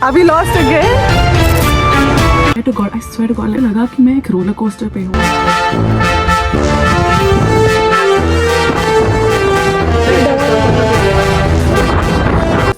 अभी lost again. To God, I swear to God, लगा कि मैं एक रोलर कोस्टर पे हूँ।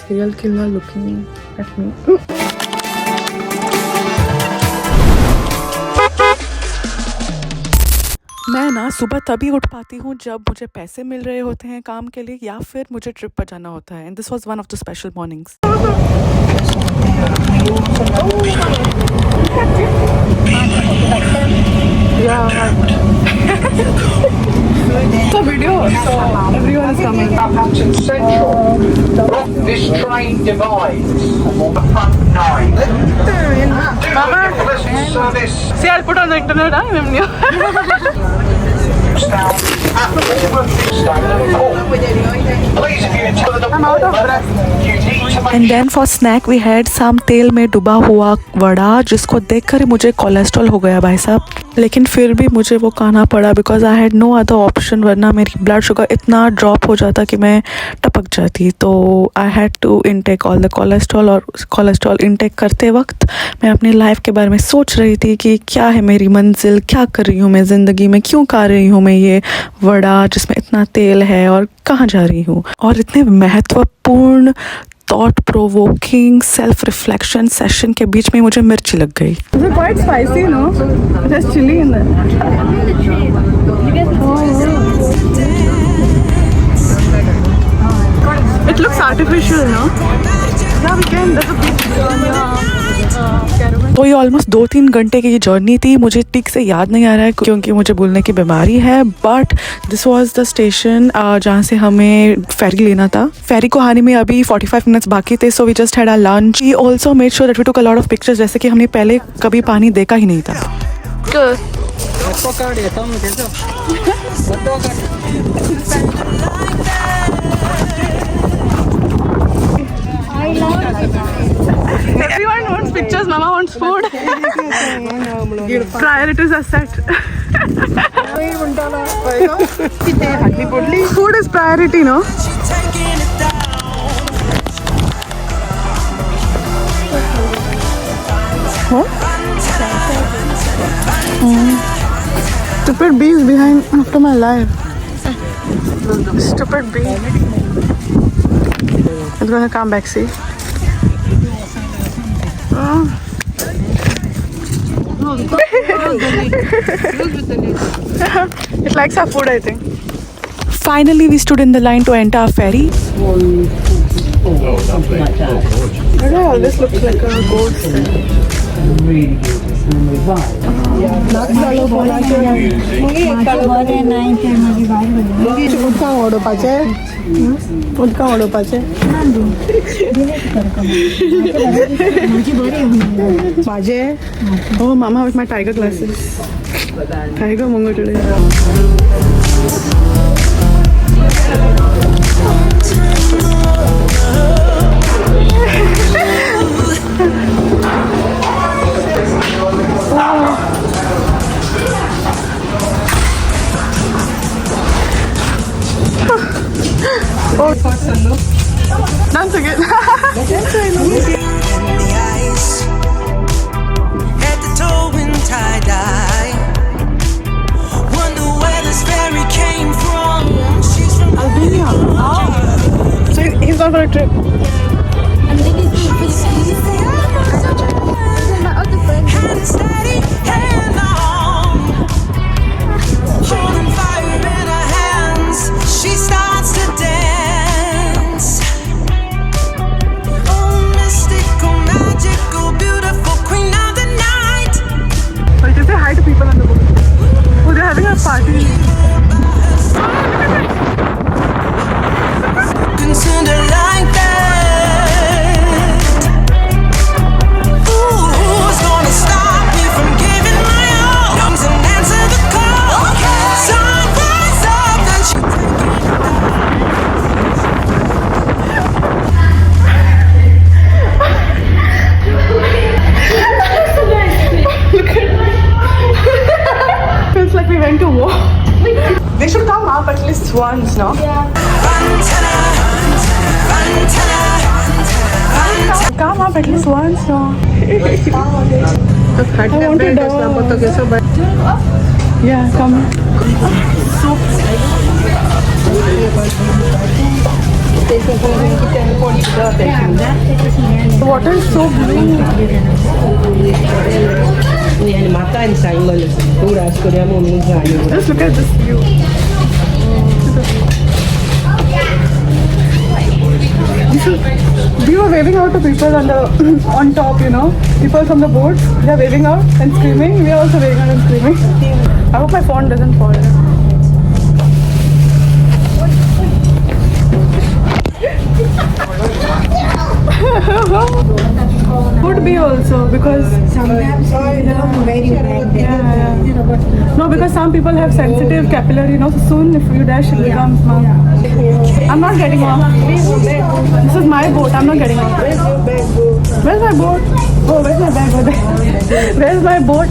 Serial killer looking at me. मैं ना सुबह तभी उठ पाती हूँ जब मुझे पैसे मिल रहे होते हैं काम के लिए या फिर मुझे ट्रिप पर जाना होता है। And this was one of the special mornings. It's a video, so everyone is coming. Southampton Central. This train divides the front nine. Mama, Service see, I'll put on the internet. I'm new. down at Walthamstow Hall. Please, if you enter the I'm out of breath. you need to make and then for snack we had some तेल में डूबा हुआ वड़ा, जिसको देखकर ही मुझे cholesterol हो गया भाई साहब। लेकिन फिर भी मुझे वो खाना पड़ा because I had no other option, वरना मेरी ब्लड शुगर इतना ड्रॉप हो जाता कि मैं टपक जाती। तो I had to intake all the cholesterol. और कोलेस्ट्रॉल इनटेक करते वक्त मैं अपनी लाइफ के बारे में सोच रही थी कि क्या है मेरी मंजिल, क्या कर रही हूँ मैं ज़िंदगी में, क्यों खा रही हूँ मैं ये वड़ा जिसमें इतना तेल है, और कहाँ जा रही हूँ। और इतने महत्वपूर्ण thought provoking self reflection session के बीच में मुझे मिर्ची लग गई। Quite spicy, no? There's chili in there. It looks artificial, no? Yeah, we can. There's a big caravan. तो ये ऑलमोस्ट 2-3 घंटे की जर्नी थी। मुझे ठीक से याद नहीं आ रहा है क्योंकि मुझे भूलने की बीमारी है। But this was the station जहाँ से हमें फेरी लेना था। फेरी को आने में अभी 45 मिनट्स बाकी थे। So we just had a lunch. We also made sure that we took a lot of pictures, जैसे कि हमने पहले कभी पानी देखा ही नहीं था। Everyone wants pictures, Mama wants food. Priorities are set. Food is priority, no? Huh? Stupid bee is behind after my life. Stupid bee. It's gonna come back, see? It likes our food, I think. Finally, we stood in the line to enter our ferry. Oh, this looks like a ghost. Oh, Mama with my tiger glasses. Tiger Mungo today. Dance again. At the toe in tie-dye. Wonder where this fairy came from. She's from Albania. So he's gone for a trip. hand steady, hand on. Holding fire in her hands. She starts to dance. Oh, mystical, magical, beautiful queen of the night. So you say hi to people on the boat. Oh, they're having a party. Concerned her like that. Who's gonna stop me from giving my all? Comes and answer the call. Sunrise up, then she Feels like we went to war. They should come up at least once, no? Come up off at least once, no? I want to do. Yeah, come. The water is so blue. Just look at this view. We were waving out to people on the on top, you know. People from the boats, they are waving out and screaming. We are also waving out and screaming. I hope my phone doesn't fall. Could be also because no, because some people have sensitive capillary, you know. So soon, if you dash, it becomes. I'm not getting off. This is my boat. I'm not getting off. Where's my boat? Oh, where's my bag? Over there. Where's my boat?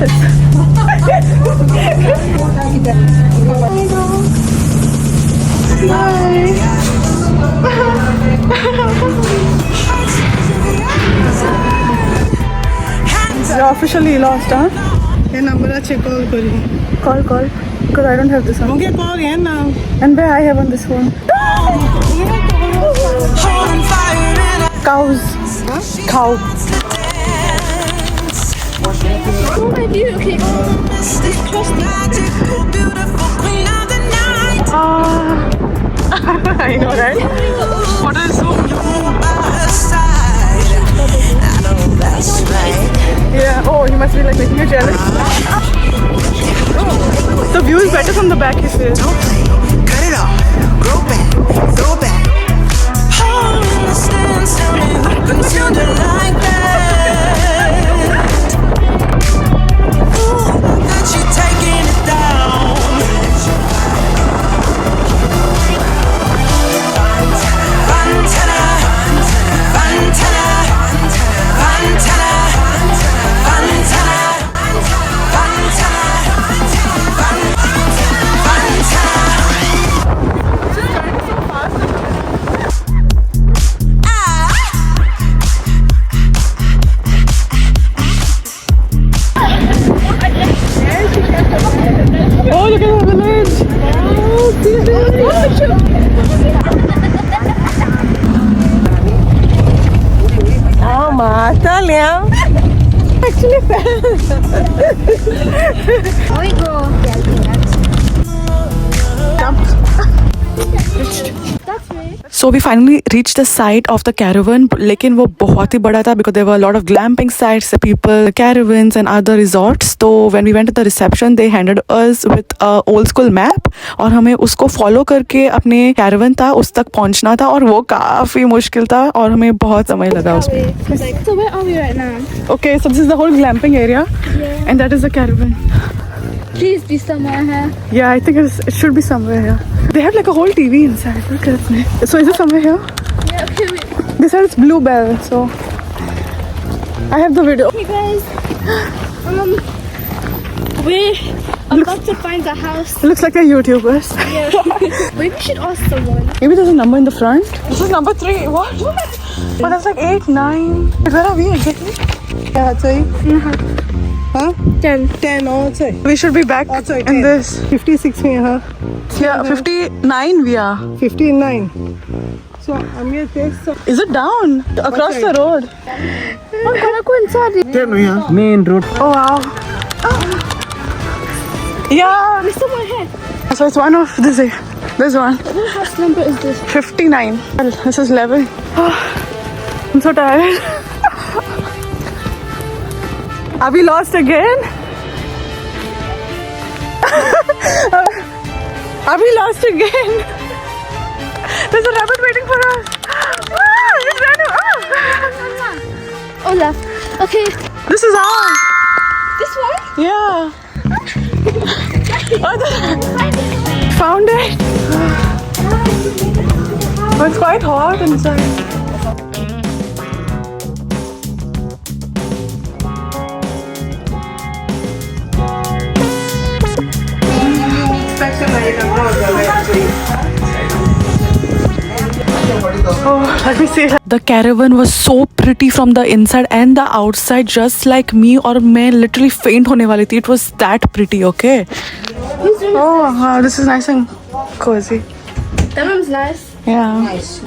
You're officially lost, huh? ये number अच्छे call करी Call. Because I don't have this one. मुझे call है ना And where I have on this one. Holding fire in our Cows. Cow. mystic, magical, beautiful queen of the night. I know, right? What is so By her side, I know that's right. Yeah. Oh, you must be like making you jealous. The view is better from the back, he says. Cut it off, grow back, go back. Hold in the stands, tell me who consumed it like that. Ooh, that you're taking it down. Fantana, Fantana, Fantana, Fantana, Oh, look at the village. हाँ माता लिया Actually fell. So we finally reached the site of the caravan, लेकिन वो बहुत ही बड़ा था because there were a lot of glamping sites, people, caravans and other resorts. So when we went to the reception, they handed us with a old school map और हमें उसको follow करके अपने caravan था उस तक पहुंचना था और वो काफ़ी मुश्किल था और हमें बहुत समय लगा उसमें. So where are we right now? Okay, so this is the whole glamping area and that is the caravan. Please be somewhere here. Yeah, I think it should be somewhere here. They have like a whole TV inside. Look at me. So is it somewhere here? Yeah, okay, wait. This side is Bluebell, so I have the video. Hey guys, we're about to find the house. It looks like they're YouTubers. Yeah. Maybe we should ask someone. Maybe there's a number in the front. This is number 3. What? But that's like 8, 9. Where are we exactly? क्या चाहिए हाँ 10 और चाहिए We should be back Also, in this. 56 में हाँ Yeah, 59 we are. 59 so I'm here text so Is it down? Across the road. main road Oh wow. Yeah. There's someone here. So it's one of this one. What house number is this? 59. Well, this is 11. I'm so tired. Are we lost again? Are we lost again? There's a rabbit waiting for us. It's random. Oh, left. Okay, This is ours. this one? Yeah. Found it. Oh, it's quite hot inside. Oh, Let me see. The caravan was so pretty from the inside and the outside, just like me. और मैं literally faint होने वाली थी. It was that pretty, okay? Oh, wow, this is nice and cozy. That one's nice. Yeah. Nice.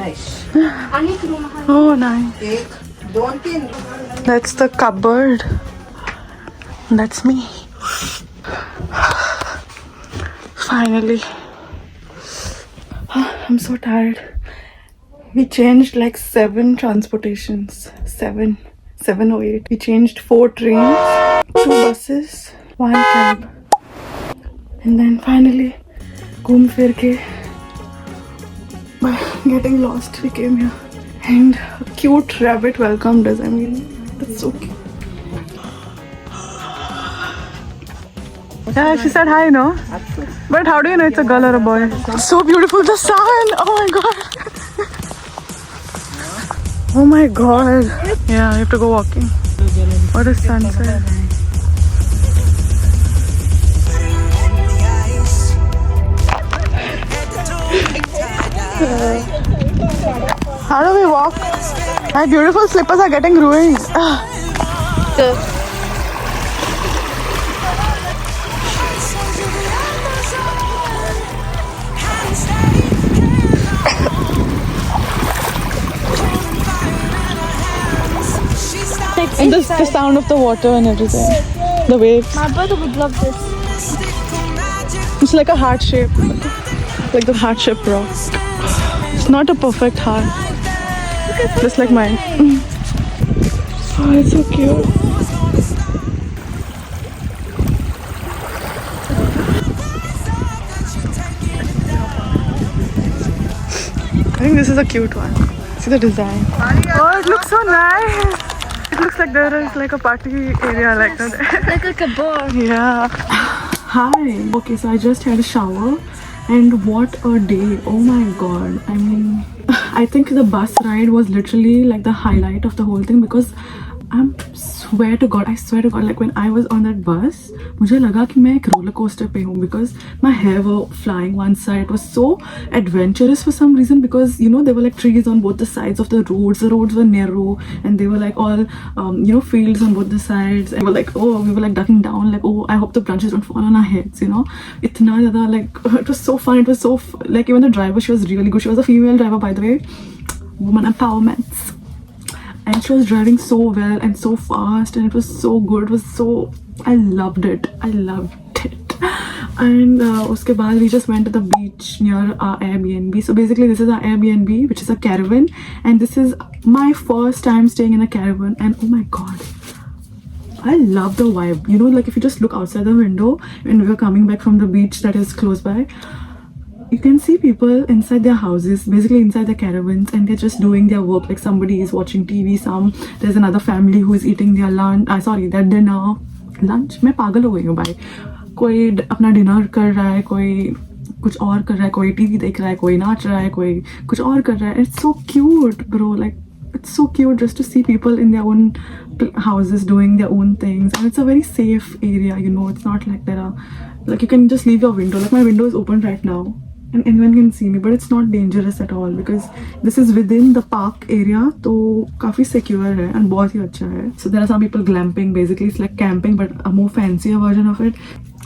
I need to do my hand. Oh, nice. एक, दो, तीन. That's the cupboard. That's me. Finally. I'm so tired. We changed like 7 transportations. 7 or 8. We changed 4 trains, 2 buses, 1 cab. And then finally, घूम फिर के, by getting lost, we came here. And a cute rabbit welcomed us. I mean, that's so cute. Yeah, she said hi, no? But how do you know it's a girl or a boy? So beautiful, the sun! Oh my god! Oh my god! Yeah, you have to go walking. What a sunset. How do we walk? My beautiful slippers are getting ruined. And the sound of the water and everything. The waves. My brother would love this. It's like a heart shape. Like the heart shape rock. It's not a perfect heart. Just like mine. Oh, it's so cute. I think this is a cute one. See the design. Oh, it looks so nice. It looks like there is like a party area like that. Like a bar. Yeah. Hi. Okay, so I just had a shower and what a day. Oh my god. I mean, I think the bus ride was literally like the highlight of the whole thing because I swear to God, like when I was on that bus, मुझे लगा कि मैं एक roller coaster पे हूँ because my hair were flying one side. It was so adventurous for some reason because you know there were like trees on both the sides of the roads. The roads were narrow and they were like all fields on both the sides. And we were like ducking down like I hope the branches don't fall on our heads. You know, इतना ज़्यादा like it was so fun. It was so like even the driver, she was really good. She was a female driver, by the way, woman empowerment. And she was driving so well and so fast and it was so good. It was so, I loved it. And uske baad we just went to the beach near our Airbnb. So basically this is our Airbnb, which is a caravan, and this is my first time staying in a caravan. And oh my god, I love the vibe. You know, like if you just look outside the window when we were coming back from the beach that is close by, you can see people inside their houses, basically inside the caravans, and they're just doing their work. Like somebody is watching TV, there's another family who is eating their their dinner. Lunch? मैं पागल हो गई हूँ भाई. कोई अपना dinner कर रहा है, कोई कुछ और कर रहा है, कोई टीवी देख रहा है, कोई नाच रहा है, कोई कुछ और कर रहा है. It's so cute, bro. Like it's so cute just to see people in their own houses doing their own things, and it's a very safe area. You know, it's not like there are like you can just leave your window. Like my window is open right now. And anyone can see me, but it's not dangerous at all because this is within the park area, तो काफी secure है and बहुत ही अच्छा है. So there are some people glamping, basically it's like camping but a more fancier version of it.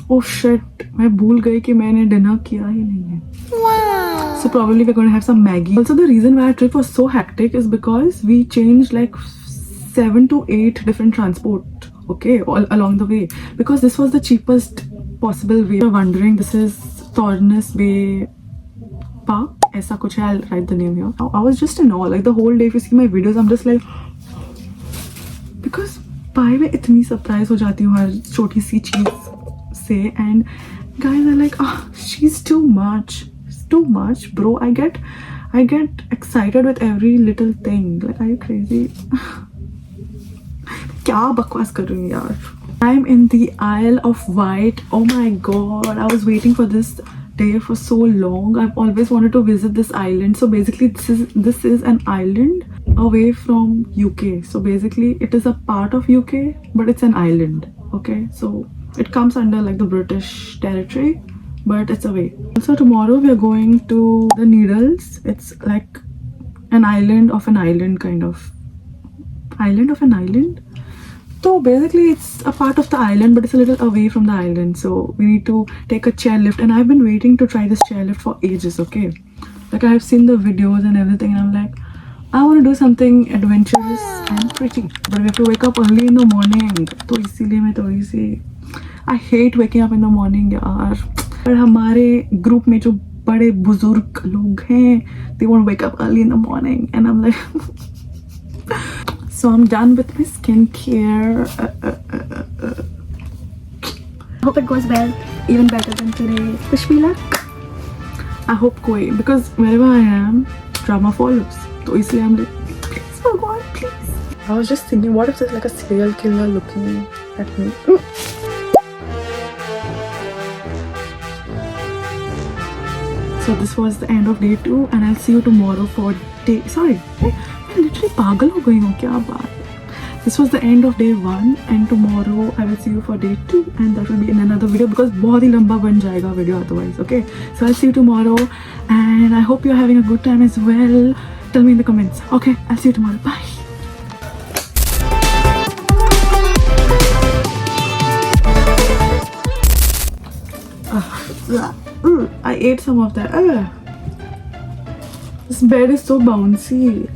Oh shit, मैं भूल गई कि मैंने dinner किया ही नहीं है. Wow. So probably we're going to have some Maggie. Also the reason why our trip was so hectic is because we changed like 7 to 8 different transport, okay, all along the way, because this was the cheapest possible way. You're wondering, this is Thorness Bay Park, ऐसा कुछ है. I'll write the name here. I was just in awe, like the whole day. If you see my videos, I'm just like, because भाई मैं इतनी surprise हो जाती हूँ हर छोटी सी चीज से, and guys are like, she's too much, bro. I get excited with every little thing. Like, are you crazy? क्या बकवास कर रही हूँ यार. I'm in the Isle of Wight. Oh my god, I was waiting for this day for so long. I've always wanted to visit this island. So basically this is an island away from UK. So basically it is a part of UK, but it's an island. Okay, so it comes under like the British territory, but it's away. Also tomorrow we are going to the Needles. It's like an island of an island, kind of island of an island. So basically it's a part of the island, but it's a little away from the island, so we need to take a chairlift, and I've been waiting to try this chairlift for ages. Okay, like I've seen the videos and everything, and I'm like, I want to do something adventurous and pretty, but we have to wake up early in the morning. तो इसीलिए मैं थोड़ी सी I hate waking up in the morning यार. पर हमारे group में जो बड़े बुजुर्ग लोग हैं, they won't wake up early in the morning, and I'm like so I'm done with my skincare. Hope it goes well, even better than today. Wish me luck. I hope koi, because wherever I am, drama follows. So इसलिए I'm like, please भगवान, please. I was just thinking, what if there's like a serial killer looking at me? So this was the end of day 2, and I'll see you tomorrow for day. Sorry, मैं literally पागल हो गई हूँ, क्या बात है? This was the end of day 1, and tomorrow I will see you for day 2, and that will be in another video because बहुत ही लंबा बन जाएगा video otherwise. Okay, so I'll see you tomorrow, and I hope you're having a good time as well. Tell me in the comments. Okay, I'll see you tomorrow. Bye. I ate some of that. This bed is so bouncy.